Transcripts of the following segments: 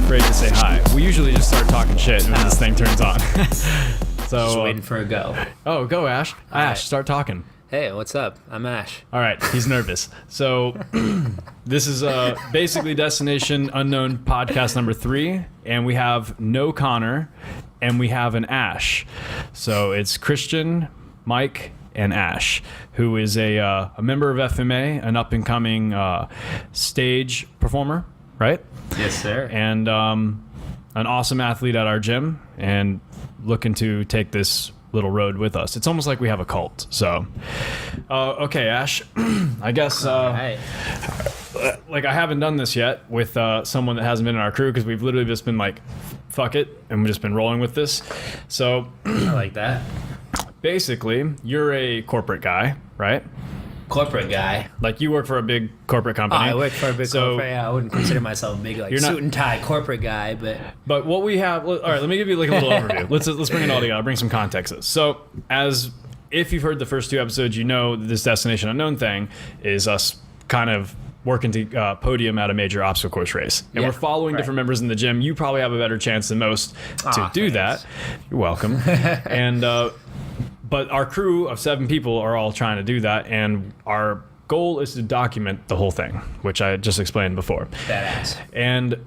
afraid to say hi. We usually just start talking shit when this thing turns on. So Just waiting for a go. Oh, go Ash. Ash, start talking. Hey, what's up? I'm Ash. All right, he's nervous. So this is basically Destination Unknown podcast number 3, and we have no Connor, and we have an Ash. So it's Christian, Mike, and Ash, who is a member of FMA, an up-and-coming stage performer, right? Yes, sir. And an awesome athlete at our gym, and looking to take this little road with us. It's almost like we have a cult. So, okay, Ash, I guess, Right. like I haven't done this yet with someone that hasn't been in our crew because we've literally just been like, fuck it, and we've just been rolling with this. So, I like that. basically, you're a corporate guy, right? Corporate guy. Like you work for a big corporate company. I work for a big corporate. Yeah, I wouldn't consider myself a big like suit and tie corporate guy, But what we have, all right, let me give you like a little overview. Let's bring it all together. Bring some context to this. So, if you've heard the first 2 episodes, you know this Destination Unknown thing is us kind of working to podium at a major obstacle course race, and we're following different members in the gym. You probably have a better chance than most to do that. You're welcome. And but our crew of 7 people are all trying to do that, and our goal is to document the whole thing, which I just explained before. badass. And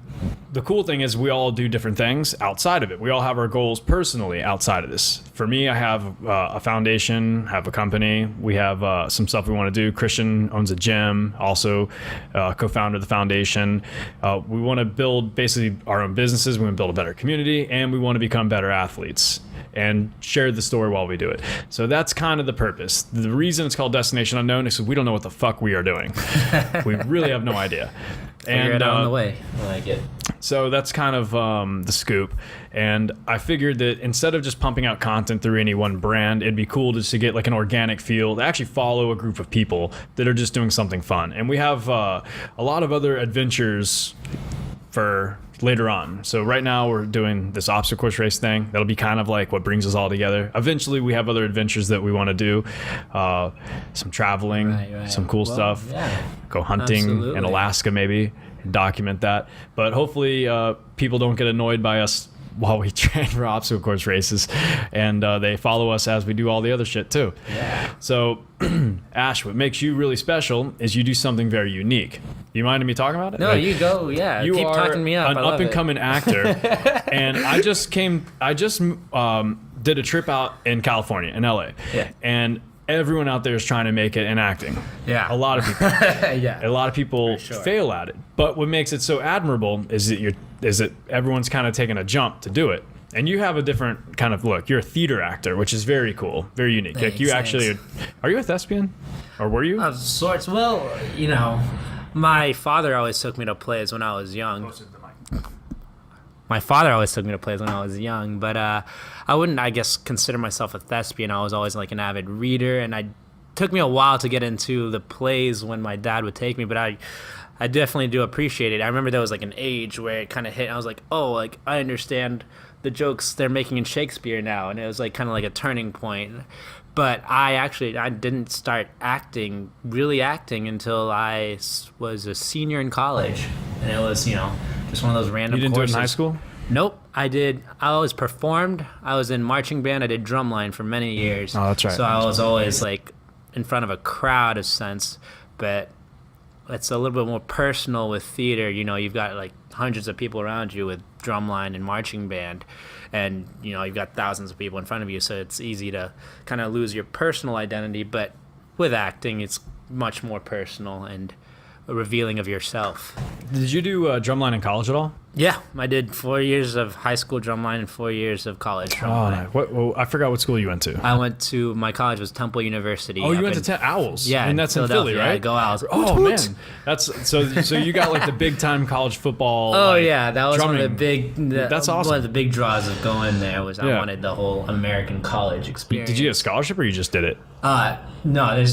the cool thing is we all do different things outside of it. We all have our goals personally outside of this. For me, I have a foundation, have a company. We have some stuff we want to do. Christian owns a gym, also co-founder of the foundation. We want to build basically our own businesses. We want to build a better community, and we want to become better athletes and share the story while we do it. So that's kind of the purpose. The reason it's called Destination Unknown is because we don't know what the fuck we are doing. We really have no idea. Figure it out on the way. I like it. So that's kind of the scoop. And I figured that instead of just pumping out content through any one brand, it'd be cool just to get like an organic feel, to actually follow a group of people that are just doing something fun. And we have a lot of other adventures for later on. So right now we're doing this obstacle course race thing. That'll be kind of like what brings us all together. Eventually we have other adventures that we want to do. Some traveling, Right. some cool stuff. Yeah. Go hunting Absolutely. in Alaska maybe, and document that. But hopefully people don't get annoyed by us while we train for obstacle course races, and they follow us as we do all the other shit too. Yeah. So Ash, what makes you really special is you do something very unique. You mind me talking about it? No, you go. Yeah. You Keep are talking me up. an I love up-and-coming actor, and I just did a trip out in California, in LA, and everyone out there is trying to make it in acting. Yeah. A lot of people. Yeah. A lot of people fail at it. But what makes it so admirable is that everyone's kind of taking a jump to do it. And you have a different kind of look. You're a theater actor, which is very cool, very unique. Thanks, like you actually, are you a thespian? Or were you? Of sorts. Well, you know, my father always took me to plays when I was young. My father always took me to plays when I was young, but I wouldn't, I guess, consider myself a thespian. I was always like an avid reader, and it took me a while to get into the plays when my dad would take me, but I definitely do appreciate it. I remember there was like an age where it kind of hit, and I was like, oh, like I understand the jokes they're making in Shakespeare now, and it was like kind of like a turning point. But I didn't start really acting until I was a senior in college, and it was, you know, just one of those random You didn't courses. do it in high school? Nope, I did. I always performed. I was in marching band. I did drumline for many years. Oh, that's right. So I was always like in front of a crowd, a sense, but it's a little bit more personal with theater. You know, you've got like hundreds of people around you with drumline and marching band, and you know, you've got thousands of people in front of you, so it's easy to kind of lose your personal identity. But with acting, it's much more personal and a revealing of yourself. Did you do drumline in college at all? Yeah, I did 4 years of high school drumline and 4 years of college drumline. I forgot what school you went to. My college was Temple University. Oh, you went to Owls? Yeah, and that's in Philly, right? Yeah, go Owls. Oh man, that's so you got like the big time college football. Oh like, yeah, that was drumming. one of the big. That's awesome. One of the big draws of going there was I wanted the whole American college experience. Did you get a scholarship or you just did it? No,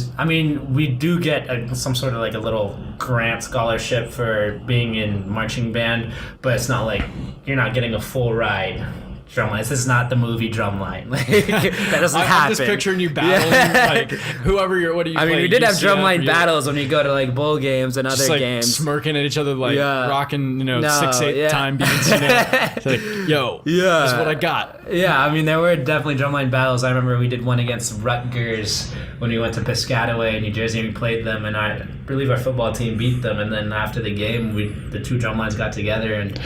we do get some sort of like a little grant scholarship for being in marching band, but it's not like you're not getting a full ride drumline. This is not the movie Drumline. Like, that doesn't happen. I'm just picturing you battling like whoever you're. What do you? I mean, we did have drumline battles when we go to like bowl games and other like games, smirking at each other, like rocking, 6/8 time beats. It's like, yo, this is what I got. Yeah, I mean, there were definitely drumline battles. I remember we did one against Rutgers when we went to Piscataway, New Jersey, and we played them, and I believe our football team beat them. And then after the game, the two drumlines got together and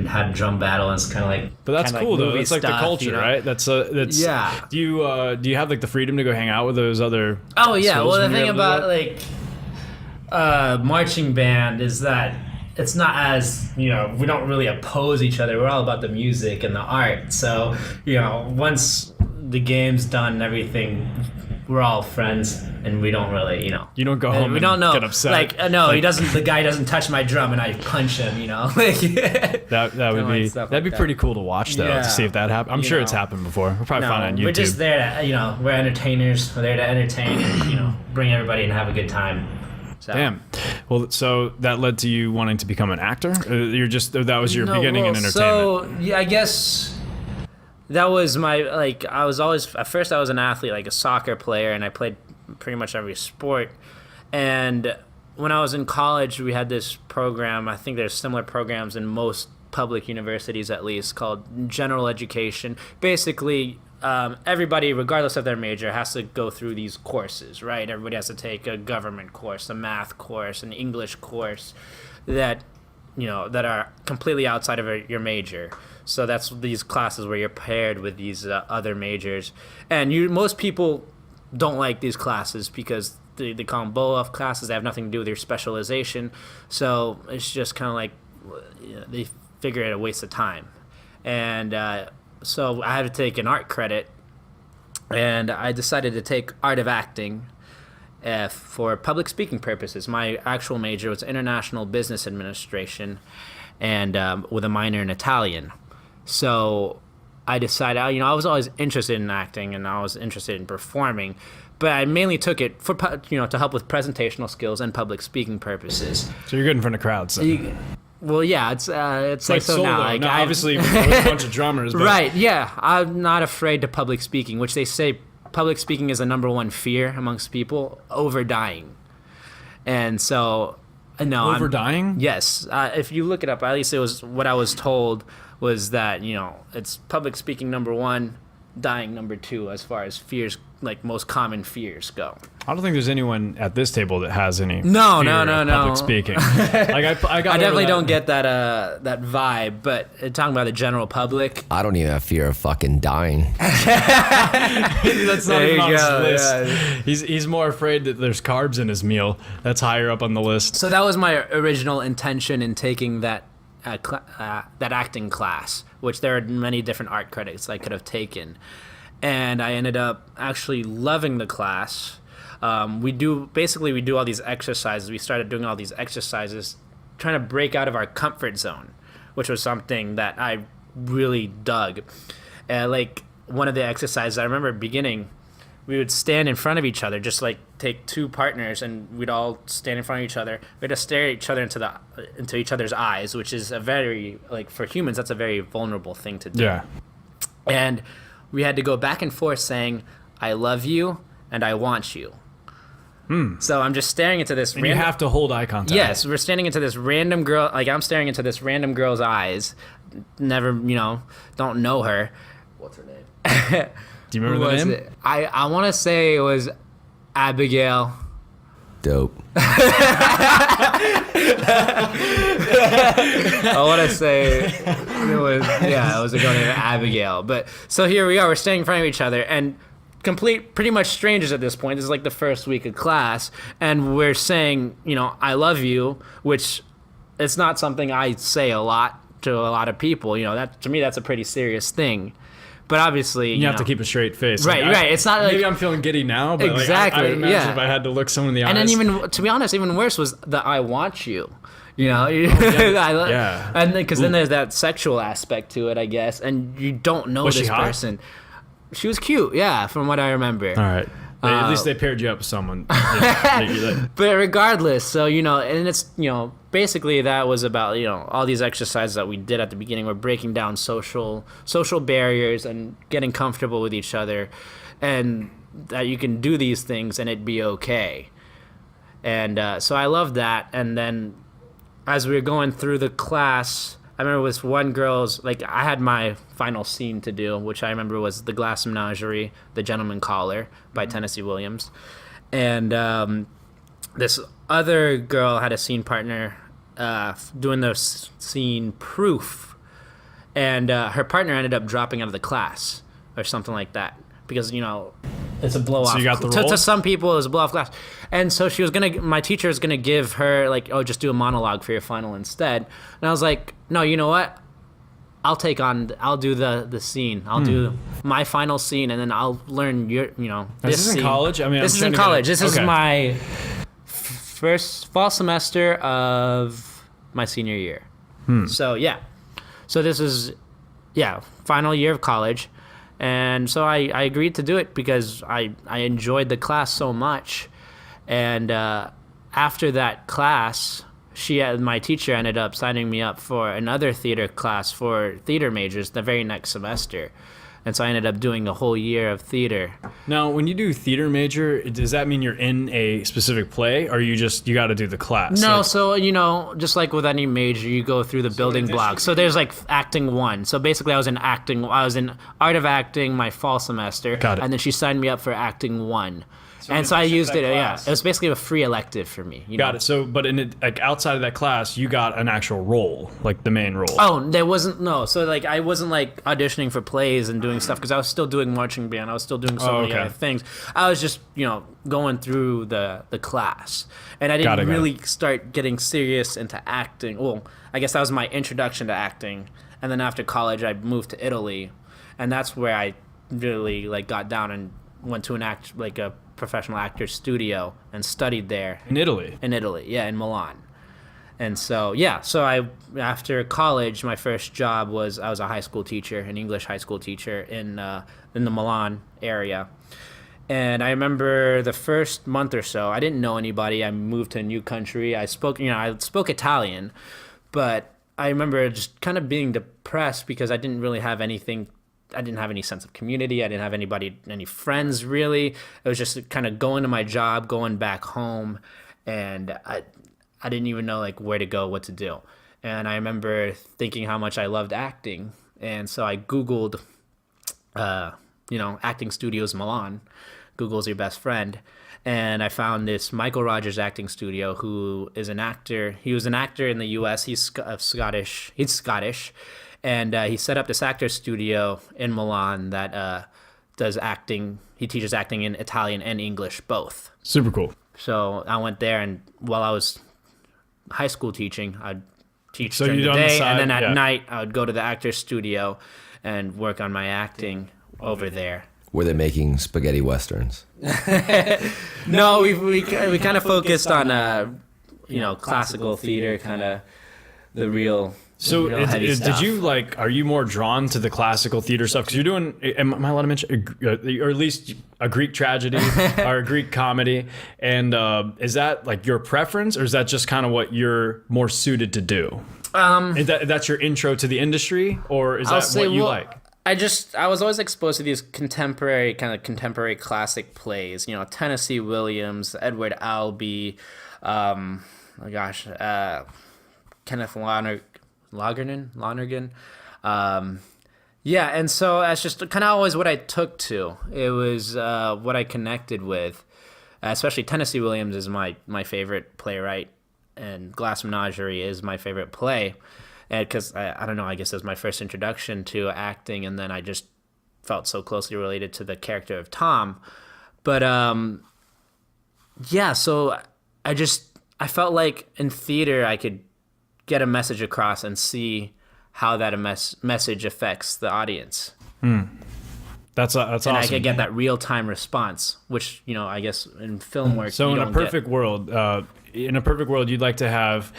had a drum battle, and it's kind of like. But that's cool though. It's like the culture, right? That's yeah. Do you have like the freedom to go hang out with those other? Oh yeah. Well, the thing about like marching band is that it's not as, we don't really oppose each other. We're all about the music and the art. So once the game's done and everything, we're all friends, and we don't really, You don't go home. We don't know. Get upset. He doesn't. The guy doesn't touch my drum, and I punch him. That'd be pretty cool to watch though, to see if that happened. I'm sure it's happened before. We'll probably find it on YouTube. We're just there to, we're entertainers. We're there to entertain and bring everybody and have a good time. So. Damn. Well, so that led to you wanting to become an actor? That was your beginning in entertainment. So yeah, I guess. That was my, I was always, at first I was an athlete, like a soccer player, and I played pretty much every sport. And when I was in college, we had this program, I think there's similar programs in most public universities at least, called general education. Basically, everybody, regardless of their major, has to go through these courses, right? Everybody has to take a government course, a math course, an English course that are completely outside of your major. So that's these classes where you're paired with these other majors. And most people don't like these classes because they call them blow-off classes. They have nothing to do with your specialization. So it's just kind of like they figure it a waste of time. And so I had to take an art credit. And I decided to take art of acting for public speaking purposes. My actual major was international business administration, and with a minor in Italian. So I decided, I was always interested in acting and I was interested in performing, but I mainly took it for, to help with presentational skills and public speaking purposes. So you're good in front of crowds. Well, yeah, it's like so solo, now. Like, obviously, with a bunch of drummers. But. Right, yeah. I'm not afraid to public speaking, which they say public speaking is the number one fear amongst people, over dying. And so, no. Over dying? Yes. If you look it up, at least it was what I was told was that, it's public speaking number one, dying number two as far as fears, like most common fears go. I don't think there's anyone at this table that has any no public speaking. I definitely don't get that vibe, but talking about the general public, I don't even have fear of fucking dying. That's not even on his list. Yeah. He's more afraid that there's carbs in his meal. That's higher up on the list. So that was my original intention in taking that acting class, which there are many different art credits I could have taken, and I ended up actually loving the class. We do all these exercises. We started doing all these exercises, trying to break out of our comfort zone, which was something that I really dug. Like one of the exercises I remember beginning, we would stand in front of each other, just like take two partners, and we'd all stand in front of each other. We had to stare at each other into each other's eyes, which is a very, for humans, that's a very vulnerable thing to do. Yeah. And we had to go back and forth saying, I love you and I want you. So I'm just staring into this. And you have to hold eye contact. Yes, we're standing into this random girl. Like I'm staring into this random girl's eyes. Never, don't know her. What's her name? Do you remember the name? I want to say it was Abigail. Dope. I want to say it was a girl named Abigail. But so here we are. We're standing in front of each other and pretty much strangers at this point. This is like the first week of class, and we're saying, I love you, which it's not something I say a lot to a lot of people. That to me that's a pretty serious thing. But obviously, you have to keep a straight face. Right, right. It's not like maybe I'm feeling giddy now, but exactly. I imagine if I had to look someone in the eyes. And then even to be honest, even worse was the "I want you." Yeah. And because then there's that sexual aspect to it, I guess, and you don't know Was this she hot? person. She was cute, yeah, from what I remember. All right. At least they paired you up with someone. Yeah, But regardless, so, and it's, basically that was about, all these exercises that we did at the beginning were breaking down social barriers and getting comfortable with each other, and that you can do these things and it'd be okay. And so I loved that. And then as we were going through the class, I remember with one girl's, I had my final scene to do, which I remember was The Glass Menagerie, The Gentleman Caller by Tennessee Williams. And this other girl had a scene partner doing the scene Proof. And her partner ended up dropping out of the class or something like that. Because, it's a blow off. So you got the role? To some people, it was a blow off class. And so my teacher was going to give her, just do a monologue for your final instead. And I was like, no, you know what? I'll do the scene. I'll do my final scene, and then I'll learn Is this scene. in college? I mean, this is in college. This is my first fall semester of my senior year. So, yeah. So this is, final year of college. And so I agreed to do it because I enjoyed the class so much. And after that class, my teacher ended up signing me up for another theater class for theater majors the very next semester. And so I ended up doing a whole year of theater. Now, when you do theater major, does that mean you're in a specific play, or you got to do the class? No, so, just like with any major, you go through the building blocks. So there's acting 1. So basically I was in art of acting my fall semester. Got it. And then she signed me up for acting 1. And so I used it, it was basically a free elective for me. Got it. So, but outside of that class, you got an actual role, the main role. Oh, there wasn't, no. So, I wasn't, auditioning for plays and doing stuff, because I was still doing marching band. I was still doing so many other things. I was just, going through the class. And I didn't really start getting serious into acting. Well, I guess that was my introduction to acting. And then after college, I moved to Italy. And that's where I really, got down and went to a professional actor studio and studied there. In Italy? In Milan. And so, after college, my first job was I was a high school teacher, an English high school teacher in the Milan area. And I remember the first month or so, I didn't know anybody. I moved to a new country. I spoke Italian, but I remember just kind of being depressed because I didn't really have anything. I didn't have any sense of community. I didn't have any friends really. It was just kind of going to my job, going back home, and I didn't even know where to go, what to do. And I remember thinking how much I loved acting, and so I Googled, acting studios Milan. Google's your best friend. And I found this Michael Rogers acting studio, who is an actor. He was an actor in the U.S. He's Scottish. He's Scottish. And he set up this actor studio in Milan that does acting. He teaches acting in Italian and English, both. Super cool. So I went there, and while I was high school teaching, I'd teach So during you'd the on the day, side, and then at yeah. night I would go to the actor studio and work on my acting over there. Were they making spaghetti westerns? No, we kind of focused on classical theater, kind of the real. So heavy did stuff. you are you more drawn to the classical theater stuff? Because you're doing, am I allowed to mention, or at least a Greek tragedy or a Greek comedy? And is that your preference, or is that just kind of what you're more suited to do? Is that's your intro to the industry, or is that what you like? I was always exposed to these contemporary classic plays, Tennessee Williams, Edward Albee, Kenneth Lonergan. And so that's just kind of always what I took to. It was what I connected with. Especially Tennessee Williams is my favorite playwright, and Glass Menagerie is my favorite play. And because, I don't know, I guess it was my first introduction to acting, and then I just felt so closely related to the character of Tom. But, so I felt like in theater I could get a message across and see how that message affects the audience. That's awesome. And I could get that real-time response, which, I guess in film work, So you in a don't perfect world, in a perfect world, you'd like to have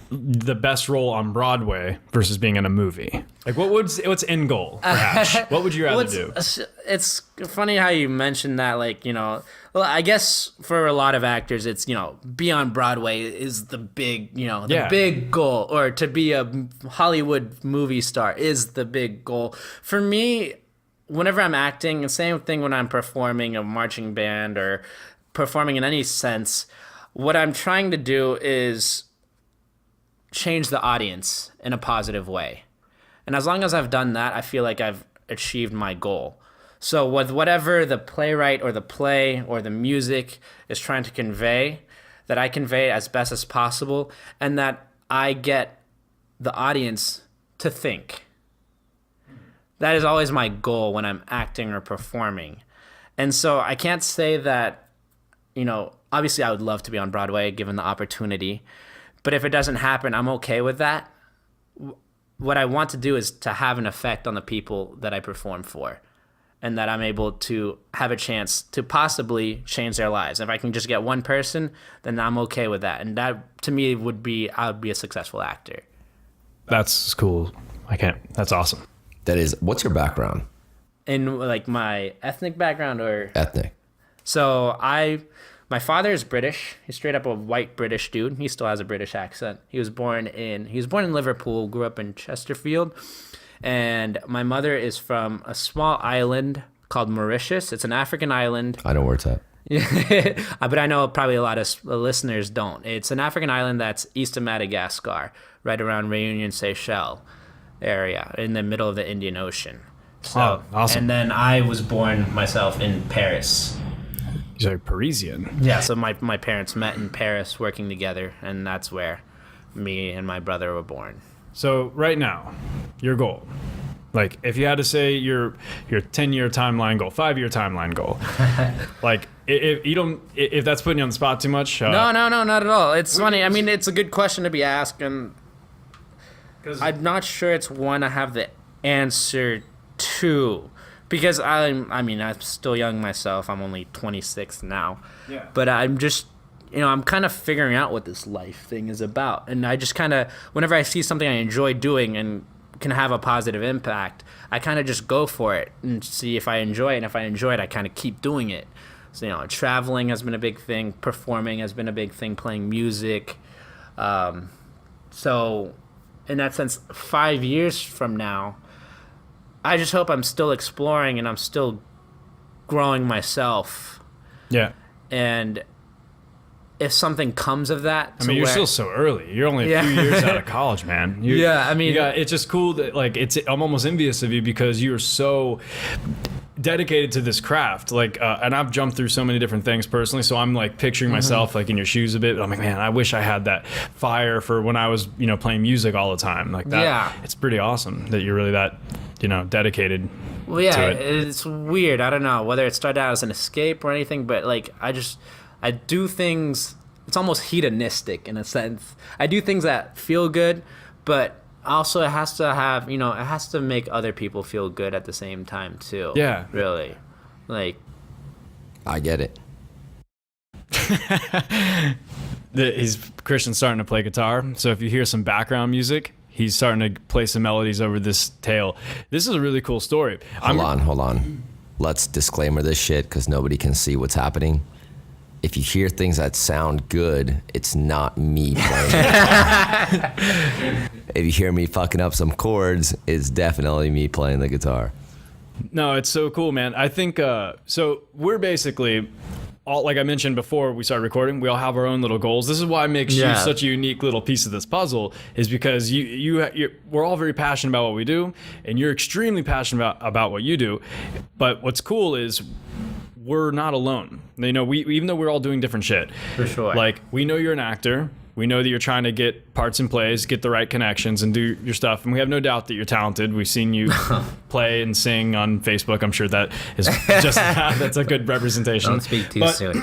the best role on Broadway versus being in a movie. Like, what's end goal for Hatch? What would you rather do? It's funny how you mentioned that, like, well, I guess for a lot of actors, it's, be on Broadway is the big, the big goal, or to be a Hollywood movie star is the big goal. For me, whenever I'm acting, the same thing when I'm performing a marching band or performing in any sense, what I'm trying to do is change the audience in a positive way. And as long as I've done that, I feel like I've achieved my goal. So with whatever the playwright or the play or the music is trying to convey, that I convey as best as possible, and that I get the audience to think. That is always my goal when I'm acting or performing. And so I can't say that, obviously I would love to be on Broadway given the opportunity, but if it doesn't happen, I'm okay with that. What I want to do is to have an effect on the people that I perform for, and that I'm able to have a chance to possibly change their lives. If I can just get one person, then I'm okay with that. And that, to me, I would be a successful actor. That's cool. That's awesome. That is, what's your background? In, like, my ethnic background or? Ethnic. So my father is British. He's straight up a white British dude. He still has a British accent. He was born in Liverpool, grew up in Chesterfield. And my mother is from a small island called Mauritius. It's an African island. I know where it's at. But I know probably a lot of listeners don't. It's an African island that's east of Madagascar, right around Réunion, Seychelles area, in the middle of the Indian Ocean. So, awesome. And then I was born myself in Paris. You're Parisian. Yeah, so my parents met in Paris working together, and that's where me and my brother were born. So right now, your goal, like if you had to say your 10-year timeline goal, 5-year timeline goal, like if that's putting you on the spot too much. No, not at all. It's funny. I mean, it's a good question to be asked, and I'm not sure it's one I have the answer to. Because I'm still young myself. I'm only 26 now. Yeah. But I'm just, I'm kind of figuring out what this life thing is about. And I just kind of, whenever I see something I enjoy doing and can have a positive impact, I kind of just go for it and see if I enjoy it. And if I enjoy it, I kind of keep doing it. So, traveling has been a big thing. Performing has been a big thing. Playing music. So, in that sense, 5 years from now, I just hope I'm still exploring and I'm still growing myself. Yeah. And if something comes of that, I mean, you're still so early. You're only a few years out of college, man. It's just cool that, like, I'm almost envious of you because you're so dedicated to this craft. Like, and I've jumped through so many different things personally, so I'm like picturing myself like in your shoes a bit. I'm like, man, I wish I had that fire for when I was, playing music all the time. Like that. Yeah. It's pretty awesome that you're really that, dedicated. Well, yeah, to it. It's weird. I don't know whether it started out as an escape or anything, but like I do things. It's almost hedonistic in a sense. I do things that feel good, but also it has to have, it has to make other people feel good at the same time too. Yeah. Really. Like. I get it. Christian's starting to play guitar, so if you hear some background music, he's starting to play some melodies over this tale. This is a really cool story. Hold on. Let's disclaimer this shit because nobody can see what's happening. If you hear things that sound good, it's not me playing. If you hear me fucking up some chords, it's definitely me playing the guitar. No, it's so cool, man. I think, so we're basically, all, like I mentioned before we started recording, we all have our own little goals. This is why it makes you such a unique little piece of this puzzle, is because we're all very passionate about what we do, and you're extremely passionate about what you do. But what's cool is we're not alone. Even though we're all doing different shit. For sure. Like, we know you're an actor. We know that you're trying to get parts in plays, get the right connections, and do your stuff. And we have no doubt that you're talented. We've seen you play and sing on Facebook. I'm sure that is just that's a good representation. Don't speak too soon.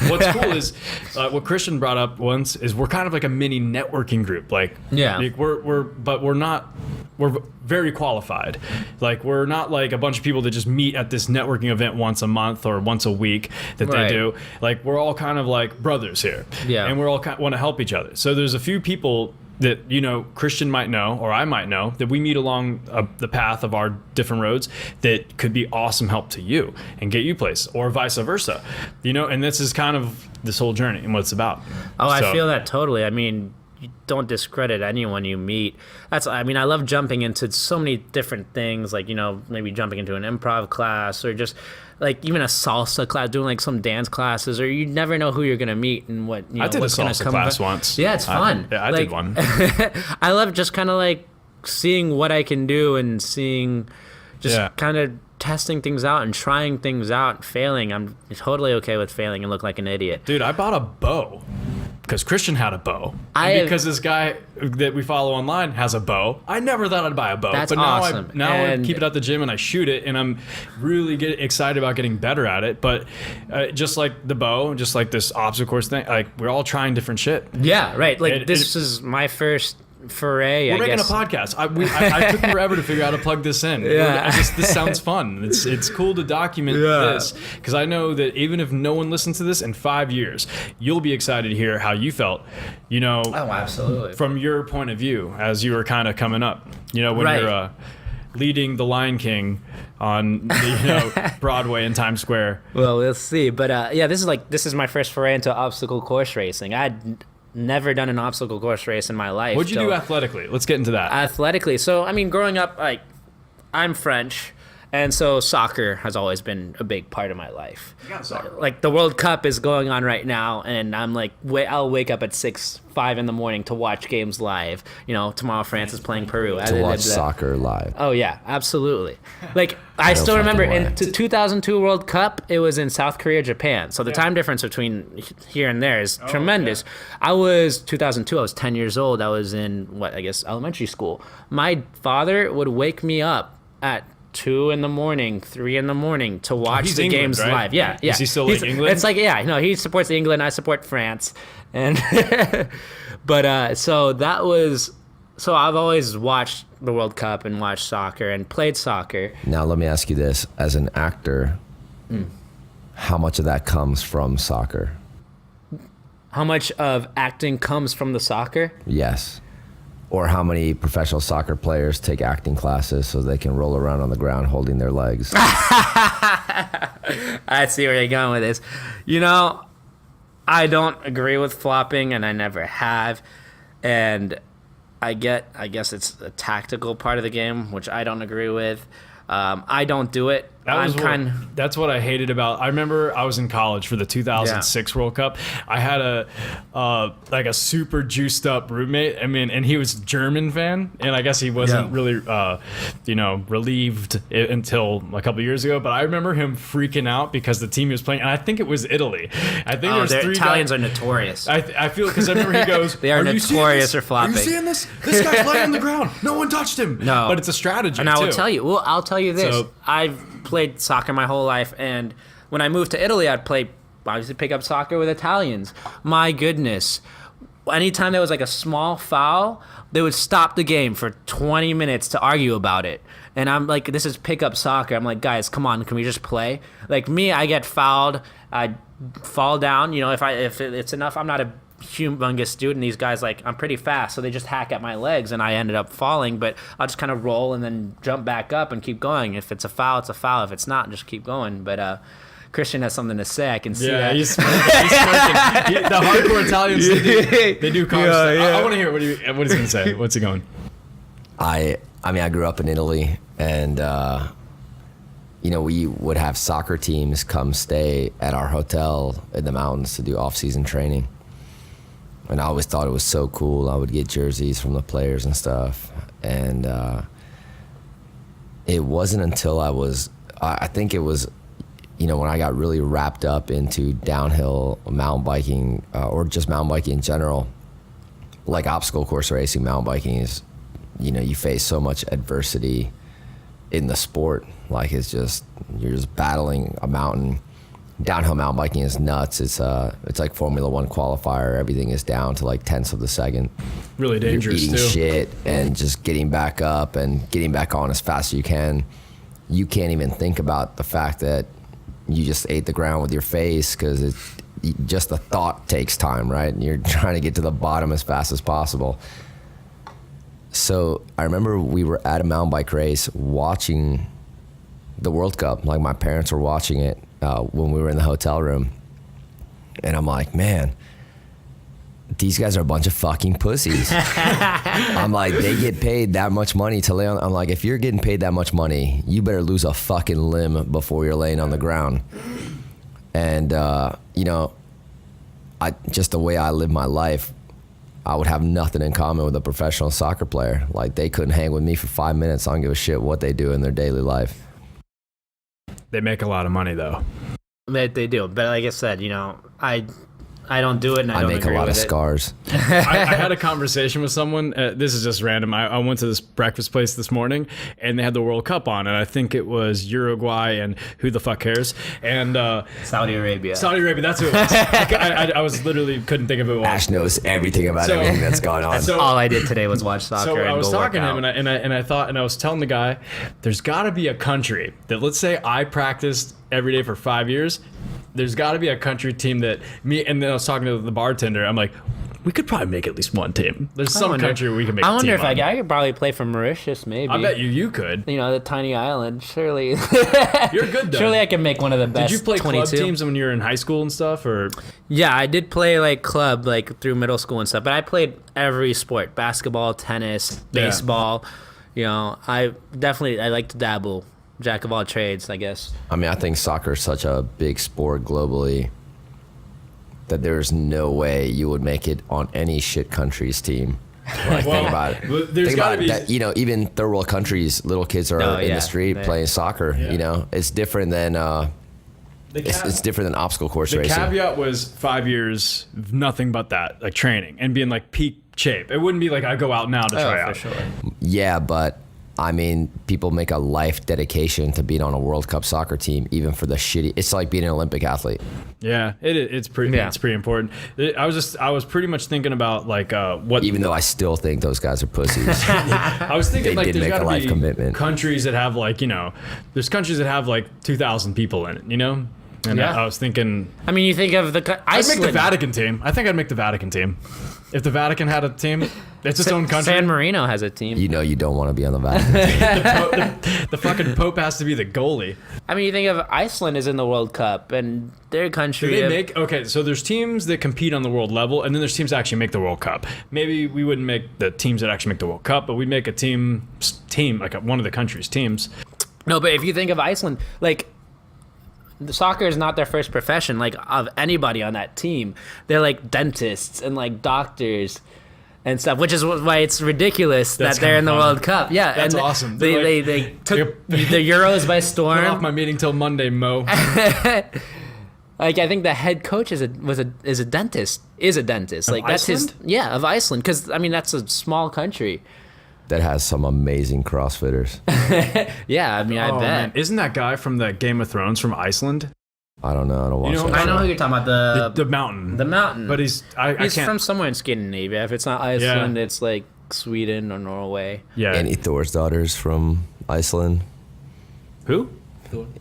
What's cool is what Christian brought up once is we're kind of like a mini networking group. Like, we're not we're very qualified. Like, we're not like a bunch of people that just meet at this networking event once a month or once a week that Right. they do. Like, we're all kind of like brothers here. Yeah. And we're all want to help each other. So there's a few people that, you know, Christian might know, or I might know, that we meet along the path of our different roads that could be awesome help to you and get you places, or vice versa, you know. And this is kind of this whole journey and what it's about. Oh, So- I feel that totally. I mean, you don't discredit anyone you meet. I love jumping into so many different things, like, you know, maybe jumping into an improv class, or just like even a salsa class, doing like some dance classes, or you never know who you're going to meet and what, you know, I did a what's going to salsa come class about. once. Yeah, it's fun. I did one. I love just kind of like seeing what I can do and seeing just Yeah. kind of testing things out and trying things out, failing. I'm totally okay with failing and look like an idiot. Dude, I bought a bow because Christian had a bow. And because this guy that we follow online has a bow. I never thought I'd buy a bow. That's but now awesome. I And- keep it at the gym and I shoot it, and I'm really excited about getting better at it. But just like the bow, just like this obstacle course thing, like, we're all trying different shit. Yeah, right. Like It- this is my first foray. We're I making guess. a podcast. I took forever to figure out how to plug this in. Yeah. This sounds fun. It's cool to document this, because I know that even if no one listens to this in 5 years, you'll be excited to hear how you felt, you know, Oh, absolutely. from your point of view as you were kind of coming up. You know, when Right. you're leading the Lion King on Broadway and Times Square. Well, we'll see. But yeah, this is my first foray into obstacle course racing. I'd never done an obstacle course race in my life. What'd you till- do athletically? Let's get into that. athletically? So, I mean, growing up, like, I'm French, and so soccer has always been a big part of my life. Like, the World Cup is going on right now, and I'm like, I'll wake up at 5 in the morning to watch games live. You know, tomorrow France is playing Peru. To watch soccer live. Oh yeah, absolutely. Like, I still remember in 2002 World Cup, it was in South Korea, Japan. So the time difference between here and there is tremendous. I was 2002. I was 10 years old. I was in elementary school. My father would wake me up at 2 in the morning, 3 in the morning to watch he's the England, games right? live. Yeah, yeah. Is he still like England? It's like, yeah, no, he supports England. I support France, and but so that was. So I've always watched the World Cup and watched soccer and played soccer. Now, let me ask you this. As an actor, how much of that comes from soccer? How much of acting comes from the soccer? Yes. Or how many professional soccer players take acting classes so they can roll around on the ground holding their legs? I see where you're going with this. You know, I don't agree with flopping, and I never have. And I guess it's a tactical part of the game, which I don't agree with. I don't do it. That's what I hated about. I remember I was in college for the 2006 World Cup. I had a super juiced up roommate. I mean, and he was a German fan, and I guess he wasn't really relieved until a couple of years ago. But I remember him freaking out because the team he was playing, and I think it was Italy. I think there was three Italians guys, are notorious. I feel, because I remember he goes, They are you seeing notorious this? for flopping." Are you seeing this? This guy's laying on the ground. No one touched him. No. But it's a strategy, And I will too. tell you. Well, I'll tell you this. So- I've played soccer my whole life, and when I moved to Italy, obviously pick up soccer with Italians. My goodness. Anytime there was like a small foul, they would stop the game for 20 minutes to argue about it. And I'm like, this is pickup soccer. I'm like, guys, come on, can we just play? Like me, I get fouled, I fall down. You know, if it's enough, I'm not a humongous dude, and these guys, like, I'm pretty fast, so they just hack at my legs, and I ended up falling. But I'll just kind of roll and then jump back up and keep going. If it's a foul, it's a foul. If it's not, just keep going. But Christian has something to say. I can see Yeah, that. he's smirking. The hardcore Italians, they do car stuff. I want to hear what he's going to say. What's he going? I mean, I grew up in Italy, and we would have soccer teams come stay at our hotel in the mountains to do off-season training. And I always thought it was so cool. I would get jerseys from the players and stuff. And it wasn't until I think it was, when I got really wrapped up into downhill mountain biking, or just mountain biking in general, like obstacle course racing, mountain biking is, you face so much adversity in the sport. Like, you're just battling a mountain downhill mountain biking is nuts. It's like Formula One qualifier. Everything is down to like tenths of the second. Really dangerous You're eating too. shit and just getting back up and getting back on as fast as you can. You can't even think about the fact that you just ate the ground with your face, because just the thought takes time, right? And you're trying to get to the bottom as fast as possible. So I remember we were at a mountain bike race watching the World Cup. Like, my parents were watching it when we were in the hotel room. And I'm like, man, these guys are a bunch of fucking pussies. I'm like, they get paid that much money to lay on. I'm like, if you're getting paid that much money, you better lose a fucking limb before you're laying on the ground. And, just the way I live my life, I would have nothing in common with a professional soccer player. Like, they couldn't hang with me for 5 minutes. I don't give a shit what they do in their daily life. They make a lot of money though. They do, but like I said, I don't do it, and I don't make a agree lot with of it. scars. I had a conversation with someone. This is just random. I went to this breakfast place this morning, and they had the World Cup on, and I think it was Uruguay and who the fuck cares? And Saudi Arabia. Saudi Arabia. That's who it was. I was literally couldn't think of it. Ash knows everything about everything that's going on. So- All I did today was watch soccer So and I was go talking work to him, out. and I was telling the guy, there's got to be a country that, let's say I practiced every day for 5 years. There's got to be a country team that me, and then I was talking to the bartender. I'm like, we could probably make at least one team. There's some country we can make. I a wonder team if on. I could probably play for Mauritius, maybe. I bet you could. The tiny island. Surely. You're good though. Surely I can make one of the best. Did you play 22. club teams when you were in high school and stuff, or? Yeah, I did play like club like through middle school and stuff, but I played every sport: basketball, tennis, baseball. I like to dabble. Jack of all trades, I guess. I mean, I think soccer is such a big sport globally that there's no way you would make it on any shit country's team. Like, think about it. There's Think got about to be. that. Even third world countries, little kids are in yeah, the street playing soccer. Yeah. It's different than it's different than obstacle course The racing. caveat was 5 years, of nothing but that, like training and being like peak shape. It wouldn't be like I go out now to try out. For sure. Yeah, but I mean, people make a life dedication to being on a World Cup soccer team, even for the shitty. It's like being an Olympic athlete. Yeah, it's pretty. Yeah. It's pretty important. I was pretty much thinking about like what. Even though I still think those guys are pussies. I was thinking They like did there's make a got to life be commitment. countries that have like there's countries that have like 2,000 people in it. And Yeah. I was thinking I mean, you think of I'd make Iceland. the Vatican team. I think I'd make the Vatican team. If the Vatican had a team, it's its own country. San Marino has a team. You don't want to be on the Vatican. The fucking Pope has to be the goalie. I mean, you think of Iceland is in the World Cup, and their country. Do they make so there's teams that compete on the world level, and then there's teams that actually make the World Cup. Maybe we wouldn't make the teams that actually make the World Cup, but we'd make a team like one of the country's teams. No, but if you think of Iceland, like, the soccer is not their first profession, like, of anybody on that team. They're like dentists and like doctors and stuff, which is why it's ridiculous That's that they're in the kinda fun. World Cup. Yeah, That's and awesome. They took the Euros by storm. Put off my meeting till Monday, Mo. Like, I think the head coach is a dentist. Like, that's Iceland? of Iceland, because I mean that's a small country. That has some amazing CrossFitters. Yeah, I mean, I Oh, bet. man. Isn't that guy from the Game of Thrones from Iceland? I don't know. I don't watch know, that I know show. who you're talking about. The mountain. The mountain. But he's He's can't. from somewhere in Scandinavia. If it's not Iceland, it's like Sweden or Norway. Yeah. Annie Thor's daughter's from Iceland. Who?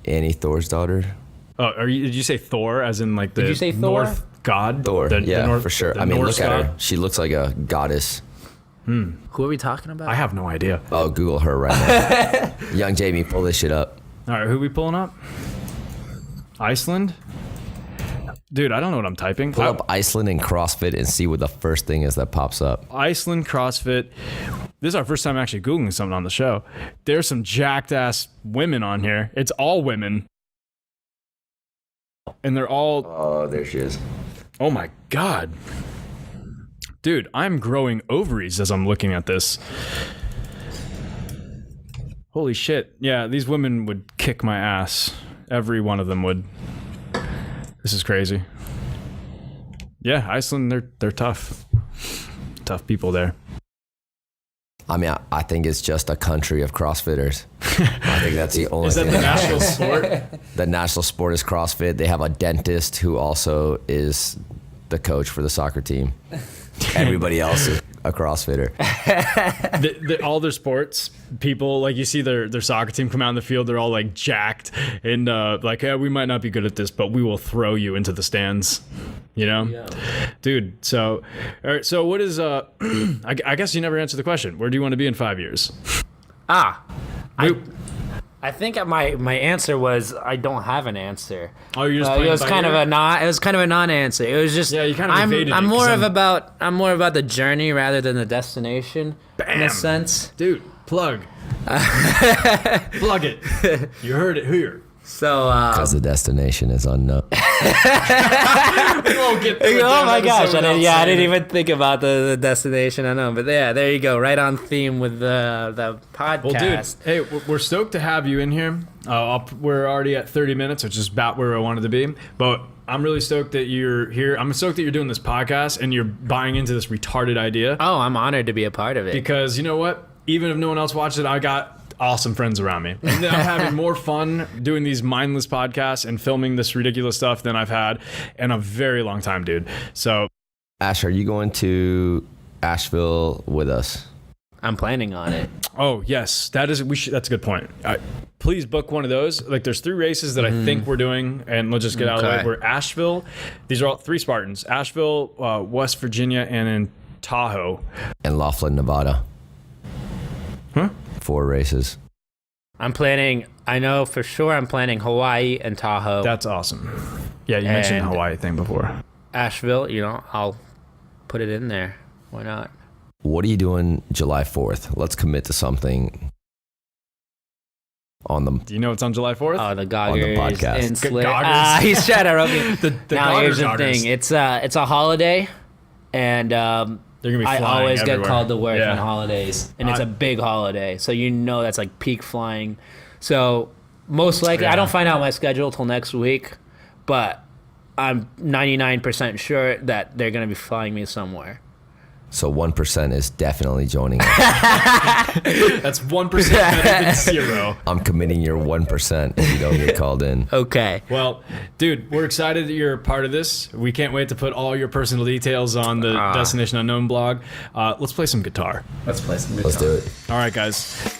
Annie Thor's daughter. Oh, did you say Thor as in like the Did you say Thor? North god? Thor. The Yeah, North- for sure. the I mean, Norse look at god? her. She looks like a goddess. Who are we talking about? I have no idea. Oh, Google her right now. Young Jamie, pull this shit up. All right, who are we pulling up? Iceland? Dude, I don't know what I'm typing. Pull up Iceland and CrossFit and see what the first thing is that pops up. Iceland CrossFit. This is our first time actually Googling something on the show. There's some jacked ass women on here. It's all women. And they're all, Oh, there she is. oh my God. Dude, I'm growing ovaries as I'm looking at this. Holy shit. Yeah, these women would kick my ass. Every one of them would. This is crazy. Yeah, Iceland, they're tough. Tough people there. I mean, I think it's just a country of CrossFitters. I think that's the only Is that thing. the national sport? The national sport is CrossFit. They have a dentist who also is the coach for the soccer team. Everybody else is a CrossFitter. All their sports, people, like you see their soccer team come out in the field, they're all like jacked and like, yeah, we might not be good at this, but we will throw you into the stands. You know? Yeah. Dude, so, all right, so what is, I guess you never answered the question. Where do you want to be in 5 years? I think my answer was I don't have an answer. Oh, you're just playing it was by kind ear? of a non. It was kind of a non-answer. It was just Yeah, you kind of evaded it, I'm 'cause more I'm- about the journey rather than the destination in Bam. a sense. Dude, plug. Plug it. You heard it here. So Because the destination is unknown. We won't get through a oh damn my gosh! episode without I saying didn't it. even think about the destination. I know, but yeah, there you go. Right on theme with the podcast. Well, dude, hey, we're stoked to have you in here. We're already at 30 minutes, which is about where I wanted to be. But I'm really stoked that you're here. I'm stoked that you're doing this podcast and you're buying into this retarded idea. Oh, I'm honored to be a part of it. Because you know what? Even if no one else watched it, I got awesome friends around me. And I'm having more fun doing these mindless podcasts and filming this ridiculous stuff than I've had in a very long time, dude. So, Ash, are you going to Asheville with us? I'm planning on it. oh yes, that's a good point. Please book one of those. Like, there's 3 races that I think we're doing, and let's just get out of the way. Okay. We're Asheville. These are all 3 Spartans. Asheville, West Virginia, and in Tahoe. And Laughlin, Nevada. Huh? 4 races. I know for sure I'm planning Hawaii and Tahoe. That's awesome. Yeah, you mentioned the And- Hawaii thing before. Asheville, I'll put it in there. Why not? What are you doing July 4th? Let's commit to something on the... Do you know what's on July 4th? Oh, the Goggers podcast. and Slit. Goggers. He's trying to rub me. the Now here's the Goggers. thing. It's a holiday, and They're gonna be I flying always everywhere. get called to work Yeah. on holidays, and it's a big holiday, so that's like peak flying. So most likely, Yeah. I don't find out my schedule till next week, but I'm 99% sure that they're gonna be flying me somewhere. So 1% is definitely joining us. That's 1% better than 0. I'm committing your 1% if you don't get called in. Okay. Well, dude, we're excited that you're a part of this. We can't wait to put all your personal details on the Destination Unknown blog. Let's play some guitar. Let's play some Let's do it. All right, guys.